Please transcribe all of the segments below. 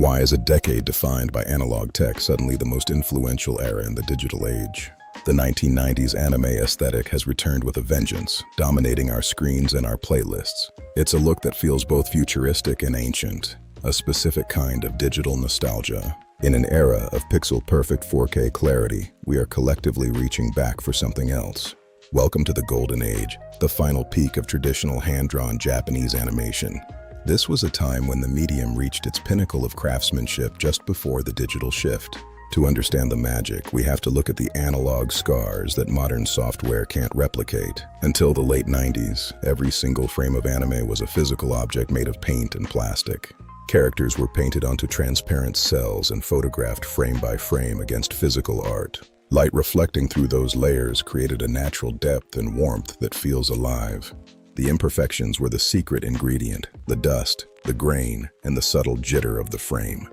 Why is a decade defined by analog tech suddenly the most influential era in the digital age? The 1990s anime aesthetic has returned with a vengeance, dominating our screens and our playlists. It's a look that feels both futuristic and ancient, a specific kind of digital nostalgia. In an era of pixel-perfect 4K clarity, we are collectively reaching back for something else. Welcome to the Golden Age, the final peak of traditional hand-drawn Japanese animation. This was a time when the medium reached its pinnacle of craftsmanship just before the digital shift. To understand the magic, we have to look at the analog scars that modern software can't replicate. Until the late 90s, every single frame of anime was a physical object made of paint and plastic. Characters were painted onto transparent cells and photographed frame by frame against physical art. Light reflecting through those layers created a natural depth and warmth that feels alive. The imperfections were the secret ingredient, the dust, the grain, and the subtle jitter of the frame.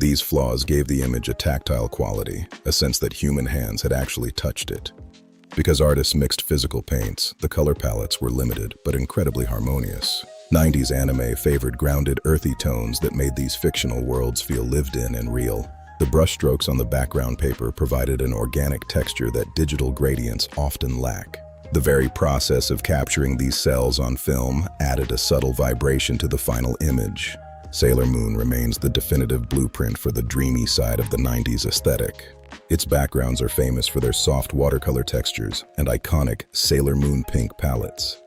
These flaws gave the image a tactile quality, a sense that human hands had actually touched it. Because artists mixed physical paints, the color palettes were limited but incredibly harmonious. 90s anime favored grounded, earthy tones that made these fictional worlds feel lived in and real. The brushstrokes on the background paper provided an organic texture that digital gradients often lack. The very process of capturing these cells on film added a subtle vibration to the final image. Sailor Moon remains the definitive blueprint for the dreamy side of the 90s aesthetic. Its backgrounds are famous for their soft watercolor textures and iconic Sailor Moon pink palettes.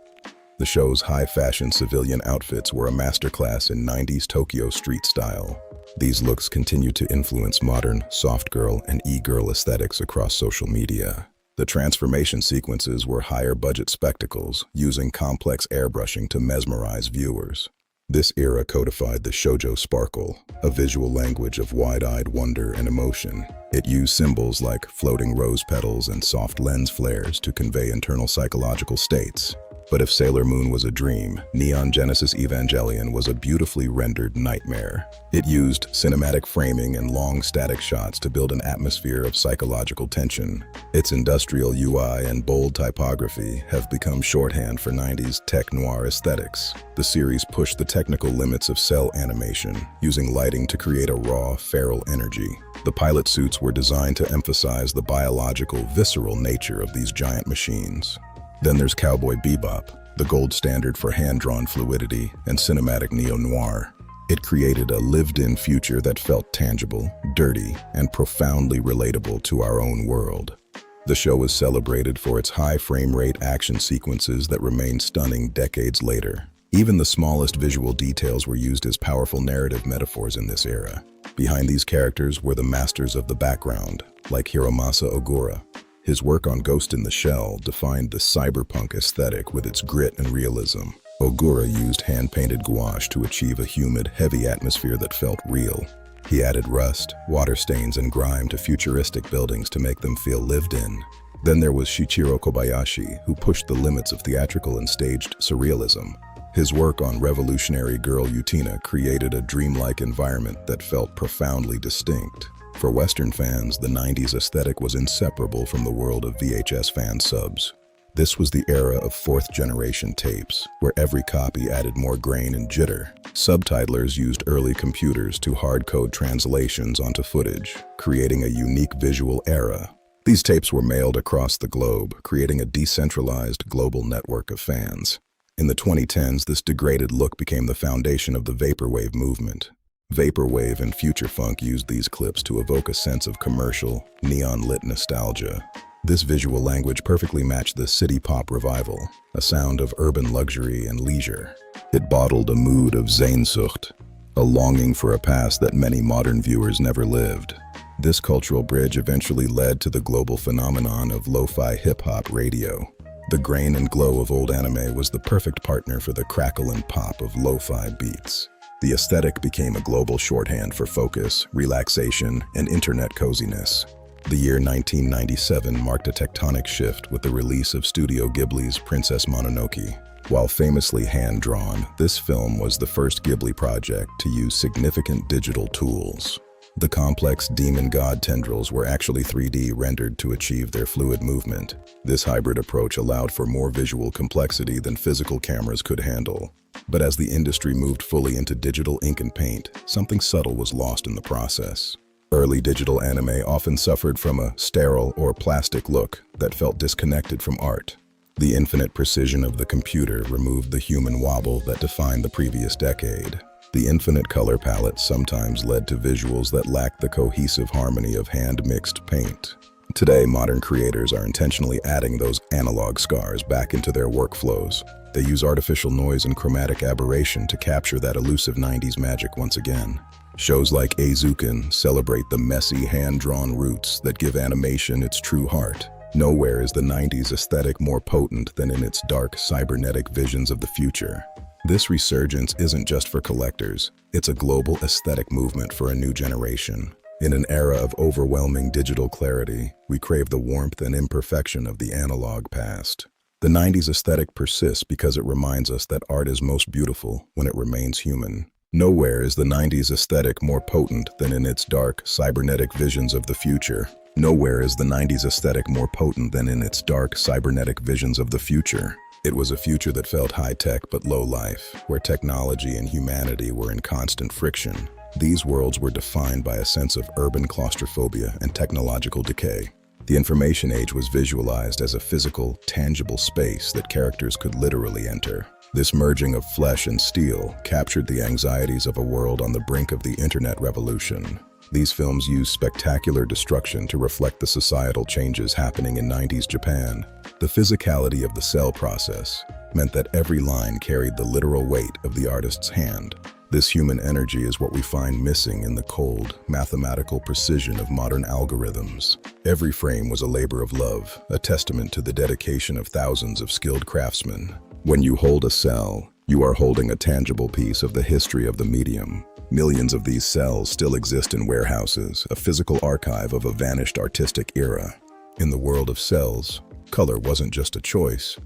The show's high-fashion civilian outfits were a masterclass in 90s Tokyo street style. These looks continue to influence modern soft girl and e-girl aesthetics across social media. The transformation sequences were higher-budget spectacles, using complex airbrushing to mesmerize viewers. This era codified the shoujo sparkle, a visual language of wide-eyed wonder and emotion. It used symbols like floating rose petals and soft lens flares to convey internal psychological states. But if Sailor Moon was a dream, Neon Genesis Evangelion was a beautifully rendered nightmare. It used cinematic framing and long static shots to build an atmosphere of psychological tension. Its industrial UI and bold typography have become shorthand for 90s tech noir aesthetics. The series pushed the technical limits of cell animation, using lighting to create a raw, feral energy. The pilot suits were designed to emphasize the biological, visceral nature of these giant machines. Then there's Cowboy Bebop, the gold standard for hand-drawn fluidity and cinematic neo-noir. It created a lived-in future that felt tangible, dirty, and profoundly relatable to our own world. The show was celebrated for its high frame rate action sequences that remain stunning decades later. Even the smallest visual details were used as powerful narrative metaphors in this era. Behind these characters were the masters of the background, like Hiromasa Ogura. His work on Ghost in the Shell defined the cyberpunk aesthetic with its grit and realism. Ogura used hand-painted gouache to achieve a humid, heavy atmosphere that felt real. He added rust, water stains, and grime to futuristic buildings to make them feel lived in. Then there was Shichiro Kobayashi, who pushed the limits of theatrical and staged surrealism. His work on Revolutionary Girl Utena created a dreamlike environment that felt profoundly distinct. For Western fans, the 90s aesthetic was inseparable from the world of VHS fan subs. This was the era of fourth-generation tapes, where every copy added more grain and jitter. Subtitlers used early computers to hard-code translations onto footage, creating a unique visual era. These tapes were mailed across the globe, creating a decentralized global network of fans. In the 2010s, this degraded look became the foundation of the vaporwave movement. Vaporwave and future funk used these clips to evoke a sense of commercial, neon-lit nostalgia. This visual language perfectly matched the city pop revival, a sound of urban luxury and leisure. It bottled a mood of Sehnsucht, a longing for a past that many modern viewers never lived. This cultural bridge eventually led to the global phenomenon of lo-fi hip-hop radio. The grain and glow of old anime was the perfect partner for the crackle and pop of lo-fi beats. The aesthetic became a global shorthand for focus, relaxation, and internet coziness. The year 1997 marked a tectonic shift with the release of Studio Ghibli's Princess Mononoke. While famously hand-drawn, this film was the first Ghibli project to use significant digital tools. The complex demon god tendrils were actually 3D rendered to achieve their fluid movement. This hybrid approach allowed for more visual complexity than physical cameras could handle. But as the industry moved fully into digital ink and paint, something subtle was lost in the process. Early digital anime often suffered from a sterile or plastic look that felt disconnected from art. The infinite precision of the computer removed the human wobble that defined the previous decade. The infinite color palette sometimes led to visuals that lacked the cohesive harmony of hand-mixed paint. Today, modern creators are intentionally adding those analog scars back into their workflows. They use artificial noise and chromatic aberration to capture that elusive 90s magic once again. Shows like Azuken celebrate the messy, hand-drawn roots that give animation its true heart. Nowhere is the 90s aesthetic more potent than in its dark, cybernetic visions of the future. This resurgence isn't just for collectors, it's a global aesthetic movement for a new generation. In an era of overwhelming digital clarity, we crave the warmth and imperfection of the analog past. The 90s aesthetic persists because it reminds us that art is most beautiful when it remains human. Nowhere is the 90s aesthetic more potent than in its dark, cybernetic visions of the future. Nowhere is the 90s aesthetic more potent than in its dark, cybernetic visions of the future. It was a future that felt high-tech but low-life, where technology and humanity were in constant friction. These worlds were defined by a sense of urban claustrophobia and technological decay. The information age was visualized as a physical, tangible space that characters could literally enter. This merging of flesh and steel captured the anxieties of a world on the brink of the internet revolution. These films used spectacular destruction to reflect the societal changes happening in 90s Japan. The physicality of the cell process meant that every line carried the literal weight of the artist's hand. This human energy is what we find missing in the cold, mathematical precision of modern algorithms. Every frame was a labor of love, a testament to the dedication of thousands of skilled craftsmen. When you hold a cell, you are holding a tangible piece of the history of the medium. Millions of these cells still exist in warehouses, a physical archive of a vanished artistic era. In the world of cells, color wasn't just a choice.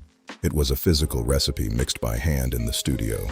It was a physical recipe mixed by hand in the studio.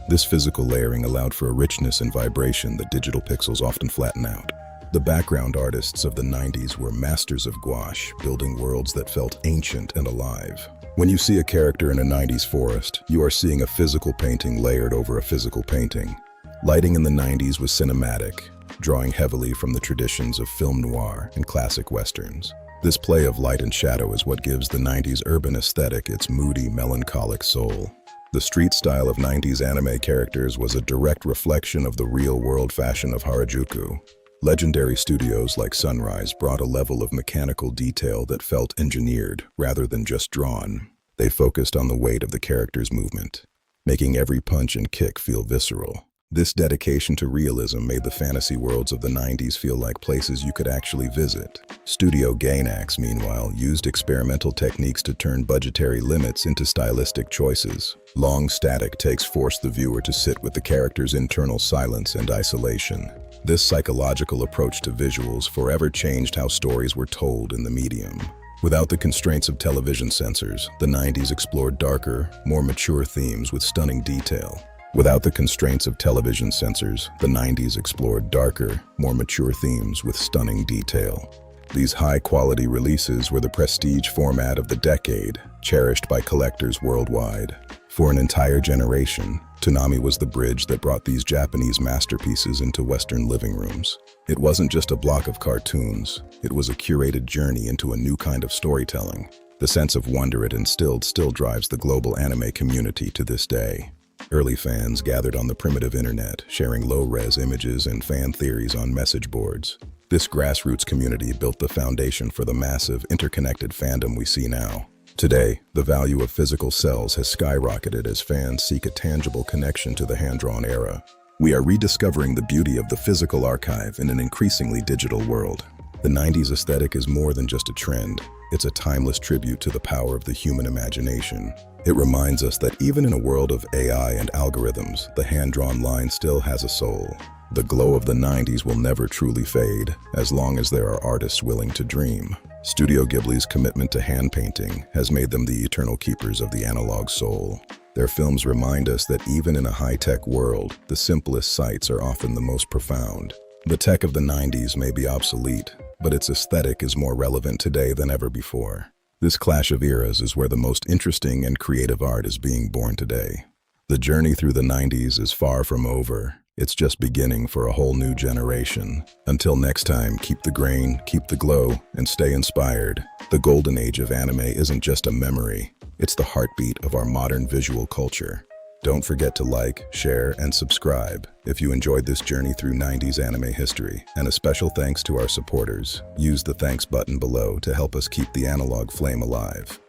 This physical layering allowed for a richness and vibration that digital pixels often flatten out. The background artists of the 90s were masters of gouache, building worlds that felt ancient and alive. When you see a character in a 90s forest, you are seeing a physical painting layered over a physical painting. Lighting in the 90s was cinematic, drawing heavily from the traditions of film noir and classic westerns. This play of light and shadow is what gives the 90s urban aesthetic its moody, melancholic soul. The street style of 90s anime characters was a direct reflection of the real-world fashion of Harajuku. Legendary studios like Sunrise brought a level of mechanical detail that felt engineered rather than just drawn. They focused on the weight of the character's movement, making every punch and kick feel visceral. This dedication to realism made the fantasy worlds of the 90s feel like places you could actually visit. Studio Gainax, meanwhile, used experimental techniques to turn budgetary limits into stylistic choices. Long static takes forced the viewer to sit with the character's internal silence and isolation. This psychological approach to visuals forever changed how stories were told in the medium. Without the constraints of television censors, the 90s explored darker, more mature themes with stunning detail. Without the constraints of television censors, the 90s explored darker, more mature themes with stunning detail. These high-quality releases were the prestige format of the decade, cherished by collectors worldwide. For an entire generation, Toonami was the bridge that brought these Japanese masterpieces into Western living rooms. It wasn't just a block of cartoons, it was a curated journey into a new kind of storytelling. The sense of wonder it instilled still drives the global anime community to this day. Early fans gathered on the primitive internet, sharing low-res images and fan theories on message boards. This grassroots community built the foundation for the massive, interconnected fandom we see now. Today, the value of physical cells has skyrocketed as fans seek a tangible connection to the hand-drawn era. We are rediscovering the beauty of the physical archive in an increasingly digital world. The 90s aesthetic is more than just a trend. It's a timeless tribute to the power of the human imagination. It reminds us that even in a world of AI and algorithms, the hand-drawn line still has a soul. The glow of the 90s will never truly fade, as long as there are artists willing to dream. Studio Ghibli's commitment to hand painting has made them the eternal keepers of the analog soul. Their films remind us that even in a high-tech world, the simplest sights are often the most profound. The tech of the 90s may be obsolete, but its aesthetic is more relevant today than ever before. This clash of eras is where the most interesting and creative art is being born today. The journey through the 90s is far from over. It's just beginning for a whole new generation. Until next time, keep the grain, keep the glow, and stay inspired. The golden age of anime isn't just a memory, it's the heartbeat of our modern visual culture. Don't forget to like, share, and subscribe if you enjoyed this journey through 90s anime history. And a special thanks to our supporters. Use the thanks button below to help us keep the analog flame alive.